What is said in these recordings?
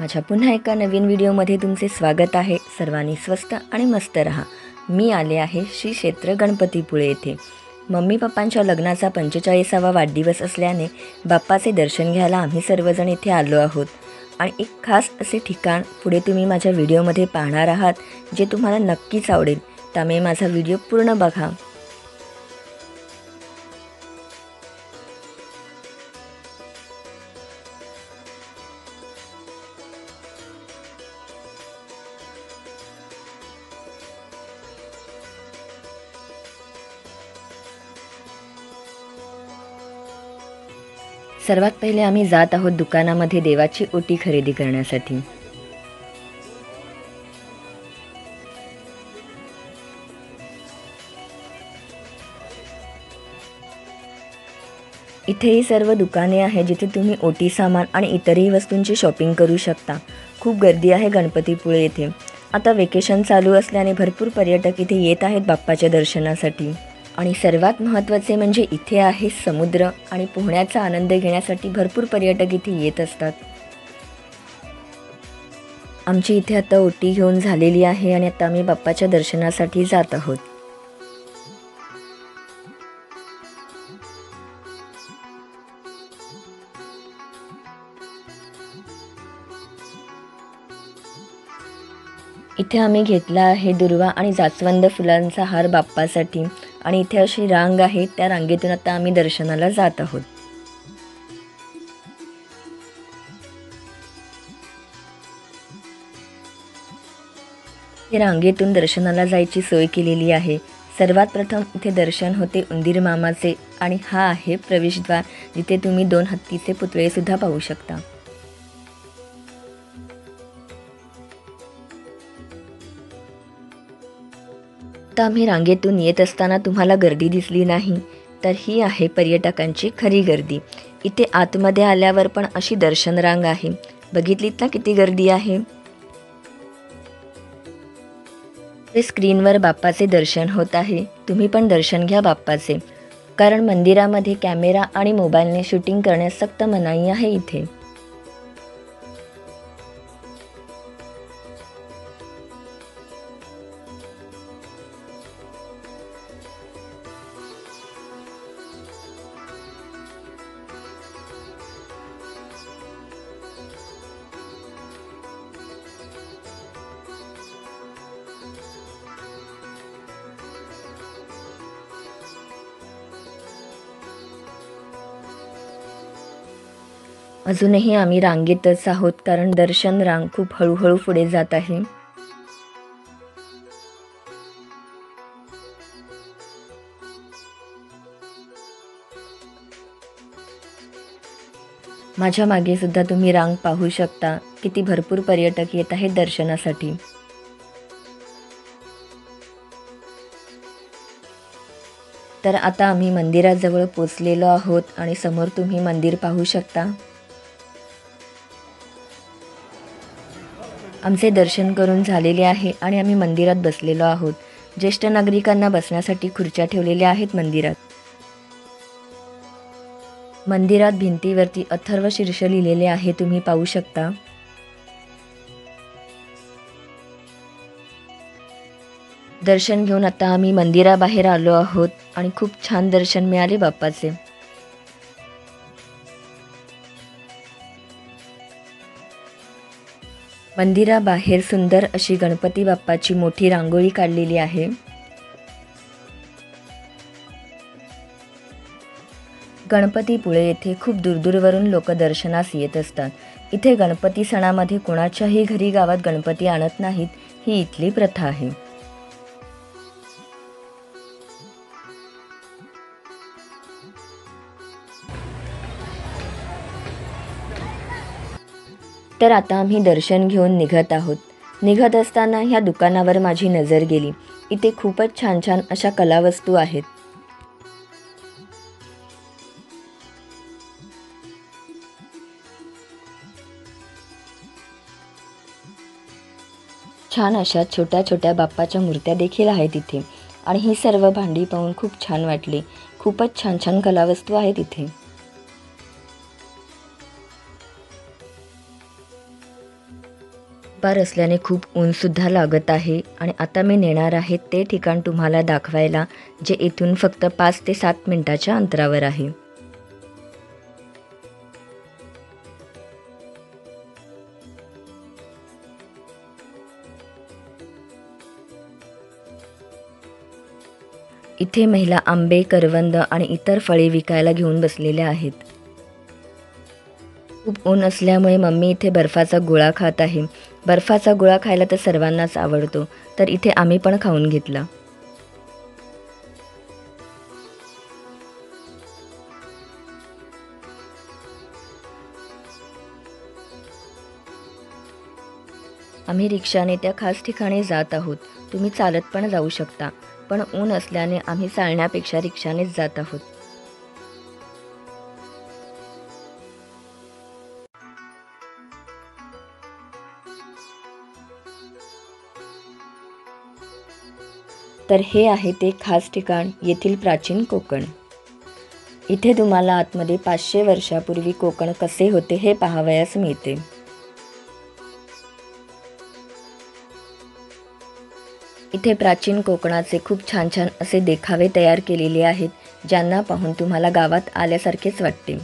माझ्या पुन्हा एका नवीन व्हिडिओमध्ये तुमचे स्वागत आहे। सर्वांनी स्वस्त आणि मस्त रहा। मी आले आहे श्री क्षेत्र गणपतीपुळे येथे। मम्मी पप्पांच्या लग्नाचा 45वा वाढदिवस असल्याने बाप्पाचे दर्शन घ्यायला आम्ही सर्वजण इथे आलो आहोत। आणि एक खास असे ठिकाण पुढे तुम्ही माझ्या व्हिडिओमध्ये पाहणार आहात, जे तुम्हाला नक्कीच आवडेल। त्यामुळे माझा व्हिडिओ पूर्ण बघा। सर्वात पहिले आम्ही जात आहोत दुकानामध्ये देवाची ओटी खरेदी करण्यासाठी। इथे ही सर्व दुकाने आहेत जिथे तुम्ही ओटी सामान आणि इतरही वस्तूंची शॉपिंग करू शकता। खूप गर्दी आहे गणपतीपुळे येथे। आता वेकेशन चालू असल्याने भरपूर पर्यटक इथे येत आहेत बाप्पाच्या दर्शनासाठी। आणि सर्वात महत्त्वाचे म्हणजे इथे आहे समुद्र आणि पोहण्याचा आनंद घेण्यासाठी भरपूर पर्यटक इथे येत असतात। आमची इथे आता ओटी घेऊन झालेली आहे आणि आता आम्ही बाप्पाच्या दर्शनासाठी जात आहोत। इथे आम्ही घेतला आहे दुर्वा आणि जास्वंद फुलांचा हार बाप्पासाठी। आणि इथे अशी रांग आहे, त्या रांगेतून आता आम्ही दर्शनाला जात आहोत। इथे रांगेतून दर्शनाला जायची सोय केलेली आहे। सर्वात प्रथम इथे दर्शन होते उंदीर मामाचे आणि हा आहे प्रवेशद्वार, जिथे तुम्ही 2 हत्तीचे पुतळे सुद्धा पाहू शकता। आता आम्ही रांगेतून येत असताना तुम्हाला गर्दी दिसली नाही, तर ही आहे पर्यटकांची खरी गर्दी। इथे आतमध्ये आल्यावर पण अशी दर्शन रांग आहे। बघितलीत ना किती गर्दी आहे। स्क्रीनवर बाप्पाचे दर्शन होत आहे। तुम्ही पण दर्शन घ्या बाप्पाचे, कारण मंदिरामध्ये कॅमेरा आणि मोबाईलने शूटिंग करण्यास सक्त मनाई आहे इथे। अजूनही आम्ही रांगेतच आहोत, कारण दर्शन रांग खूप हळूहळू पुढे जात आहे। माझ्या मागे सुद्धा तुम्ही रांग पाहू शकता, किती भरपूर पर्यटक येत आहेत दर्शनासाठी। तर आता आम्ही मंदिराजवळ पोचलेलो आहोत आणि समोर तुम्ही मंदिर पाहू शकता। आमचे दर्शन करून झालेले आहे आणि आम्ही मंदिरात बसलेलो आहोत। ज्येष्ठ नागरिकांना बसण्यासाठी खुर्च्या ठेवलेल्या आहेत मंदिरात। मंदिरात भिंतीवरती अथर्व शीर्ष लिहिलेले आहे, तुम्ही पाहू शकता। दर्शन घेऊन आता आम्ही मंदिराबाहेर आलो आहोत आणि खूप छान दर्शन मिळाले बाप्पाचे। मंदिराबाहेर सुंदर अशी गणपती बाप्पाची मोठी रांगोळी काढलेली आहे। गणपतीपुळे येथे खूप दूरदूरवरून लोक दर्शनास येत असतात। इथे गणपती सणामध्ये कोणाच्याही घरी गावात गणपती आणत नाहीत, ही इथली प्रथा आहे। तर आता आम्ही दर्शन घेऊन निघत आहोत। निघत असताना ह्या दुकानावर माझी नजर गेली। इथे खूपच छान छान अशा कलावस्तू आहेत। छान अशा छोट्या छोट्या बाप्पाच्या मूर्त्या देखील आहेत इथे। आणि ही सर्व भांडी पाहून खूप छान वाटली। खूपच छान छान कलावस्तू आहेत इथे। दुपार असल्याने खूप ऊनसुद्धा लागत आहे आणि आता मी नेणार आहे ते ठिकाण तुम्हाला दाखवायला, जे इथून फक्त 5 ते 7 मिनिटाच्या अंतरावर आहे. इथे महिला आंबे, करवंद आणि इतर फळे विकायला घेऊन बसलेल्या आहेत. खूप ऊन असल्यामुळे मम्मी इथे बर्फाचा गोळा खात आहे. बर्फाचा गोळा खायला तर सर्वांनाच आवडतो, तर इथे आम्ही पण खाऊन घेतला. आम्ही रिक्षाने त्या खास ठिकाणी जात आहोत. तुम्ही चालत पण जाऊ शकता, पण ऊन असल्याने आम्ही चालण्यापेक्षा रिक्षानेच जात आहोत. तर हे आहे ते खास ठिकाण, येथील प्राचीन कोकण. इथे तुम्हाला आतमध्ये 500 वर्षापूर्वी कोकण कसे होते हे पाहावयास मिळते. इथे प्राचीन कोकणाचे खूप छान छान असे देखावे तयार केलेले आहेत, ज्यांना पाहून तुम्हाला गावात आल्यासारखेच वाटते.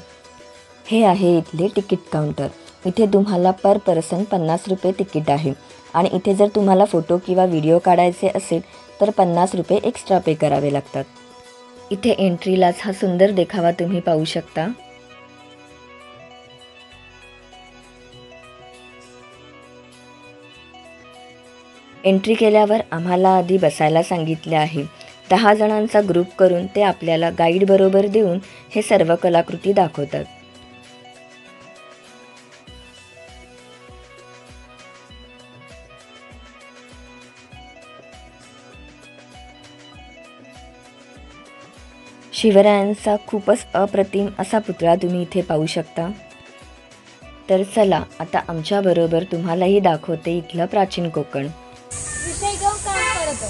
हे आहे इथले तिकीट काउंटर. इथे तुम्हाला पर पर्सन 50 रुपये तिकीट आहे आणि इथे जर तुम्हाला फोटो किंवा व्हिडिओ काढायचे असेल तर 50 रुपये एक्स्ट्रा पे करावे लागतात. इथे एंट्रीलाच हा सुंदर देखावा तुम्ही पाहू शकता. एंट्री केल्यावर आम्हाला आधी बसायला सांगितले आहे. 10 जणांचा ग्रुप करून ते आपल्याला गाईड बरोबर देऊन हे सर्व कलाकृती दाखवतात. शिवरायांचा खूपच अप्रतिम असा पुतळा तुम्ही इथे पाहू शकता. तर चला आता आमच्याबरोबर तुम्हालाही दाखवते इथलं प्राचीन कोकण. विषय घेऊन काम करत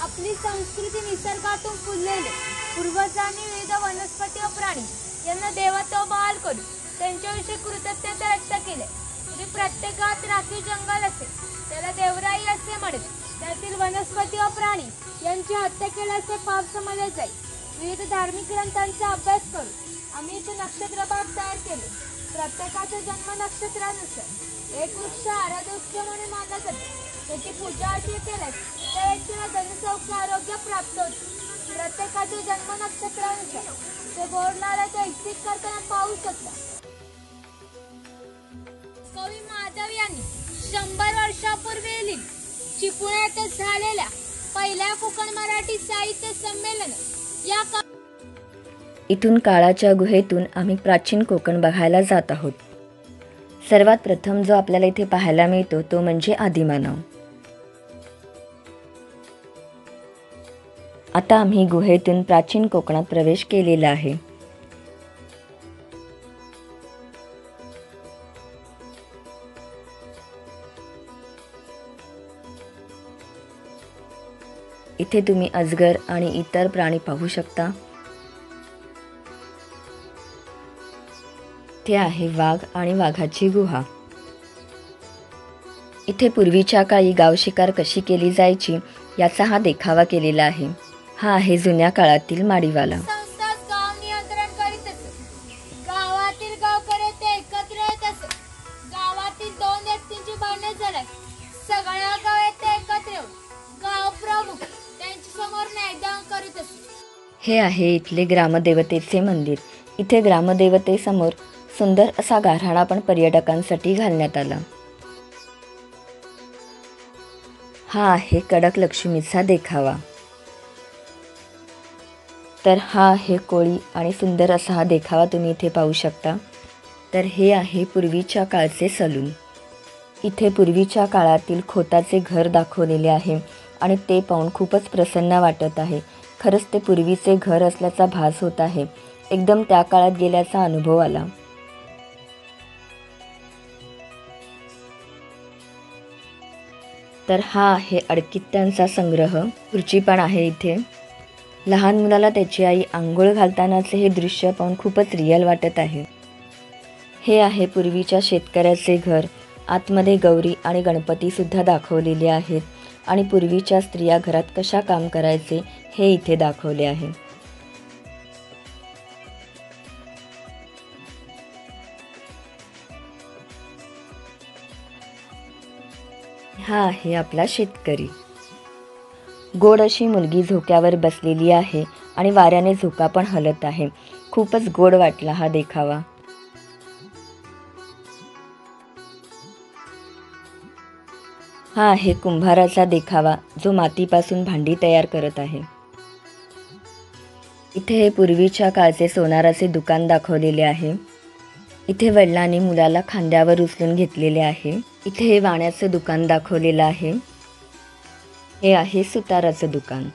आपली संस्कृती निसर्गातून फुललेले पूर्वजांनी विविध वनस्पती व प्राणी यांना देवत्व बहाल करून त्यांच्याविषयी कृतज्ञता व्यक्त केली. म्हणजे प्रत्येकात राखीव जंगल असे त्याला देवराई असे म्हणत. त्यातील वनस्पती व प्राणी यांची हत्या केल्याचे पाप समजले जाईल. विविध धार्मिक ग्रंथांचा अभ्यास करून आम्ही इथे नक्षत्र बाग तयार केले. प्रत्येकाचा जन्म नक्षत्रानुसार एक वृक्ष आराध्यवृक्ष म्हणून मानला जातो. त्याची पूजा अर्चा केल्यास त्या व्यक्तीला धनसौख्य आरोग्य प्राप्त होते. प्रत्येकाचे जन्म नक्षत्रानुसार ते बोलणारा ते एक्झिट करताना पाहू शकता. कवी माधव यांनी 100 वर्षापूर्वी लिहिली. चिपळूणातच झालेल्या पहिल्या कोकण मराठी साहित्य संमेलन या इथून काळाच्या गुहेतून आम्ही प्राचीन कोकण बघायला जात आहोत. सर्वात प्रथम जो आपल्याला इथे पाहायला मिळतो तो म्हणजे आदिमानव. आता आम्ही गुहेतून प्राचीन कोकणात प्रवेश केलेला आहे. इथे तुम्ही अजगर आणि इतर प्राणी पाहू शकता. इथे आहे वाघ आणि वाघाची गुहा. इथे पूर्वीच्या काळी गाव शिकार कशी केली जायची याचा हा देखावा केलेला आहे. हा आहे जुन्या काळातील माडीवाला. संस्थाच गाव नियंत्रण करीत असत. गावातील गावकरी ते एकत्र येत असत. गावातील 2 व्यक्तींची भांडणे झाल्यास सगळ्या गाव येथे एकत्र येऊन गाव प्रमुख त्यांच्या समोर न्यायदान करीत असत. हे आहे इथले ग्रामदेवतेचे मंदिर. इथे ग्रामदेवतेसमोर सुंदर असा गाऱ्हाणा पण पर्यटकांसाठी घालण्यात आला. हा आहे कडक लक्ष्मीचा देखावा. तर हा आहे कोळी आणि सुंदर असा हा देखावा तुम्ही इथे पाहू शकता. तर हे आहे पूर्वीच्या काळचे सलून. इथे पूर्वीच्या काळातील खोताचे घर दाखवलेले आहे आणि ते पाहून खूपच प्रसन्न वाटत आहे. खरंच ते पूर्वीचे घर असल्याचा भास होत आहे. एकदम त्या काळात गेल्याचा अनुभव आला. तर हा आहे अडकित्त्यांचा संग्रह. खुर्ची पण आहे इथे. लहान मुलाला त्याची आई आंघोळ घालतानाचे हे दृश्य पाहून खूपच रिअल वाटत आहे. हे आहे पूर्वीच्या शेतकऱ्याचे घर. आतमध्ये गौरी आणि गणपती सुद्धा दाखवलेले आहेत आणि पूर्वीच्या स्त्रिया घरात कशा काम करायचे हे इथे दाखवले आहे. हा आहे आपला शेतकरी. गोड अशी मुलगी झोक्यावर बसलेली आहे आणि वाऱ्याने झोका पण हलत आहे. खूपच गोड वाटला हा देखावा. हा आहे कुंभाराचा देखावा जो मातीपासून भांडी तयार करत आहे. इथे हे पूर्वीच्या काळचे सोनाराचे दुकान दाखवलेले आहे. इथे वडिलांनी मुलाला खांद्यावर उचलून घेतलेले आहे. इथे हे वाण्याचं दुकान दाखवलेलं आहे. हे आहे सुताराचं दुकान.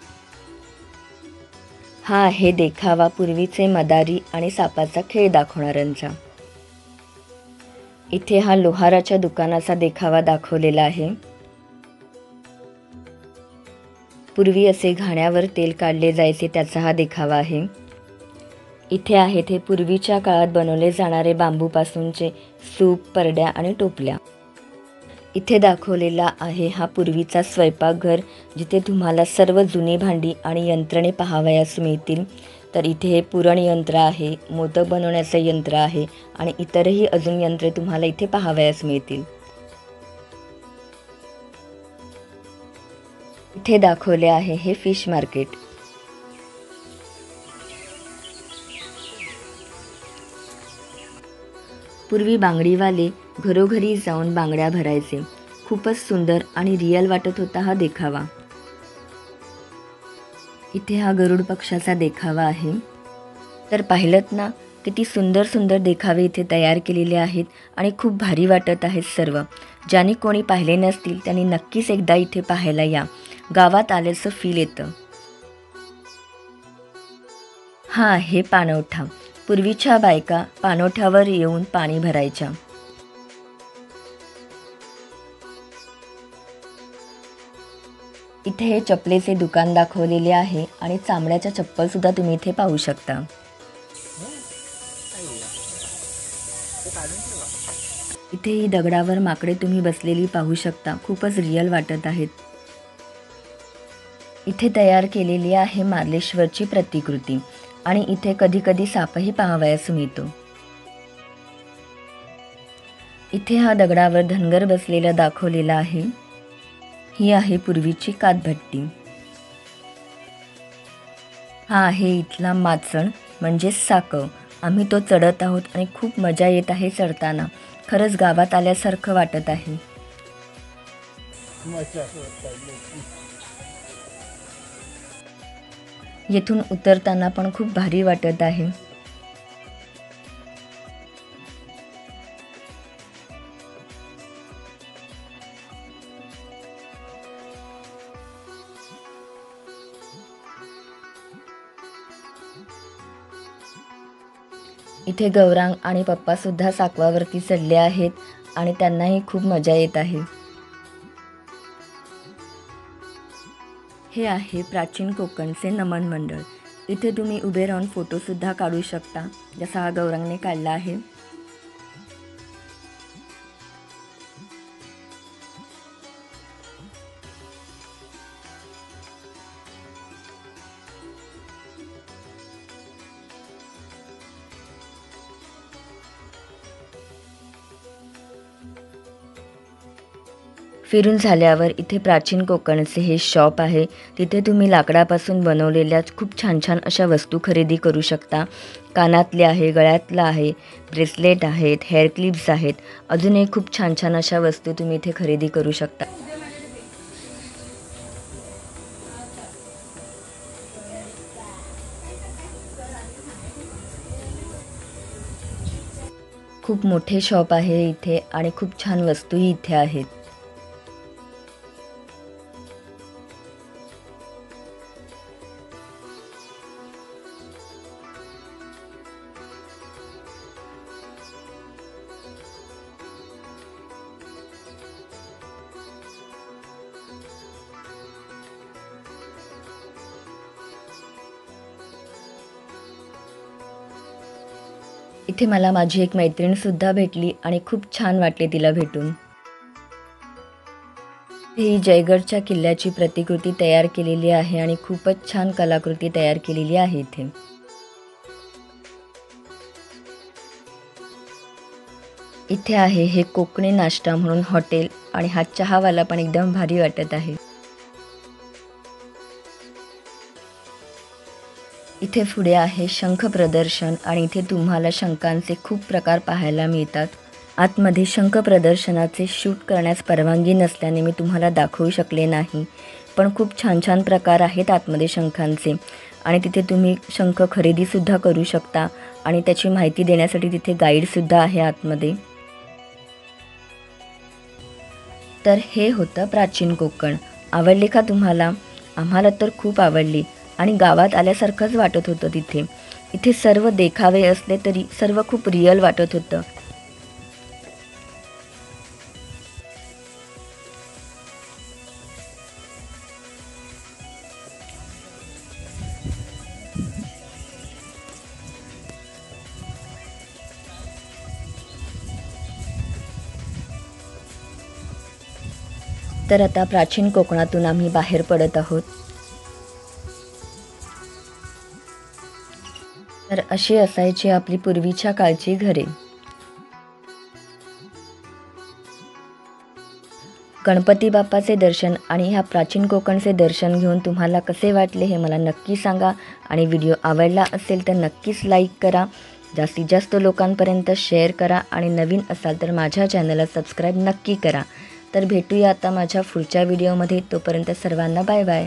हा आहे देखावा पूर्वीचे मदारी आणि सापाचा खेळ दाखवणाऱ्यांचा. इथे हा लोहाराच्या दुकानाचा देखावा दाखवलेला आहे. पूर्वी असे घाण्यावर तेल काढले जायचे त्याचा हा देखावा आहे. इथे आहेत हे पूर्वीच्या काळात बनवले जाणारे बांबूपासूनचे सूप, परड्या आणि टोपल्या. इथे दाखवलेला आहे हा पूर्वीचा स्वयंपाकघर जिथे तुम्हाला सर्व जुनी भांडी आणि यंत्रणे पाहावयास मिळतील. तर इथे हे पुरण यंत्र आहे, मोदक बनवण्याचं यंत्र आहे आणि इतरही अजून यंत्रे तुम्हाला इथे पाहावयास मिळतील. इथे दाखवले आहे हे फिश मार्केट. पूर्वी बांगडीवाले घरोघरी जाऊन बांगड्या भरायचे. खूपच सुंदर आणि रिअल वाटत होता हा देखावा. इथे हा गरुड पक्षाचा देखावा आहे. तर पाहिलत ना किती सुंदर सुंदर देखावे इथे तयार केलेले आहेत आणि खूप भारी वाटत आहेत सर्व. ज्यांनी कोणी पाहिले नसतील त्यांनी नक्कीच एकदा इथे पाहायला या. गावात आल्याचं फील येतं. हा आहे पाणवठा. पूर्वीच्या बायका पाणवठ्यावर येऊन पाणी भरायच्या. इथे हे चपलेचे दुकान दाखवलेले आहे आणि चामड्याच्या चप्पल सुद्धा तुम्ही इथे पाहू शकता. इथे ही दगडावर माकडे तुम्ही बसलेली पाहू शकता. खूपच रिअल वाटत आहेत. इथे तयार केलेली आहे मार्लेश्वरची प्रतिकृती आणि इथे कधी कधी सापही पाहावयास मिळतो. इथे हा दगडावर धनगर बसलेला दाखवलेला आहे. ही आहे पूर्वीची कातभट्टी. हा आहे इथला माचण म्हणजे साकव. आम्ही तो चढत आहोत आणि खूप मजा येत आहे चढताना. खरंच गावात आल्यासारखं वाटत आहे. येथून उतरताना पण खूप भारी वाटत आहे. इथे गौरांग आणि पप्पा सुद्धा साकवावरती चढले आहेत आणि त्यांनाही खूप मजा येत आहे. हे आहे प्राचीन कोकणचे नमन मंडळ. इथे तुम्ही उभे राहून फोटोसुद्धा काढू शकता, जसा हा गौरांगने काढला आहे. फिरून झाल्यावर इथे प्राचीन कोकणचे हे शॉप आहे. तिथे तुम्ही लाकडापासून बनवलेल्या खूप छान छान अशा वस्तू खरेदी करू शकता. कानातले आहे, गळ्यातलं आहे, ब्रेसलेट आहेत, हेअर क्लिप्स आहेत. अजूनही खूप छान छान अशा वस्तू तुम्ही इथे खरेदी करू शकता. खूप मोठे शॉप आहे इथे आणि खूप छान वस्तूही इथे आहेत. इथे मला माझी एक मैत्रीणसुद्धा भेटली आणि खूप छान वाटले तिला भेटून. ही जयगडच्या किल्ल्याची प्रतिकृती तयार केलेली आहे आणि खूपच छान कलाकृती तयार केलेली आहे इथे. इथे आहे हे कोकणी नाश्ता म्हणून हॉटेल आणि हा चहावाला पण एकदम भारी वाटत आहे. इथे पुढे आहे शंख प्रदर्शन आणि इथे तुम्हाला शंखांचे खूप प्रकार पाहायला मिळतात. आतमध्ये शंख प्रदर्शनाचे शूट करण्यास परवानगी नसल्याने मी तुम्हाला दाखवू शकले नाही, पण खूप छान छान प्रकार आहेत आतमध्ये शंखांचे आणि तिथे तुम्ही शंख खरेदीसुद्धा करू शकता आणि त्याची माहिती देण्यासाठी तिथे गाईडसुद्धा आहे आतमध्ये. तर हे होतं प्राचीन कोकण. आवडले का तुम्हाला? आम्हाला तर खूप आवडली आणि गावात आल्यासारखंच वाटत होतं तिथे. इथे सर्व देखावे असले तरी सर्व खूप रिअल वाटत होतं. तर आता प्राचीन कोकणातून आम्ही बाहेर पडत आहोत. तर अशी असायची आपली पूर्वीच्या काळची घरे. गणपती बाप्पाचे दर्शन आणि ह्या प्राचीन कोकणचे दर्शन घेऊन तुम्हाला कसे वाटले हे मला नक्की सांगा आणि व्हिडिओ आवडला असेल तर नक्कीच लाईक करा, जास्तीत जास्त लोकांपर्यंत शेअर करा आणि नवीन असाल तर माझ्या चॅनलला सबस्क्राईब नक्की करा. तर भेटूया आता माझ्या पुढच्या व्हिडिओमध्ये. तोपर्यंत सर्वांना बाय बाय.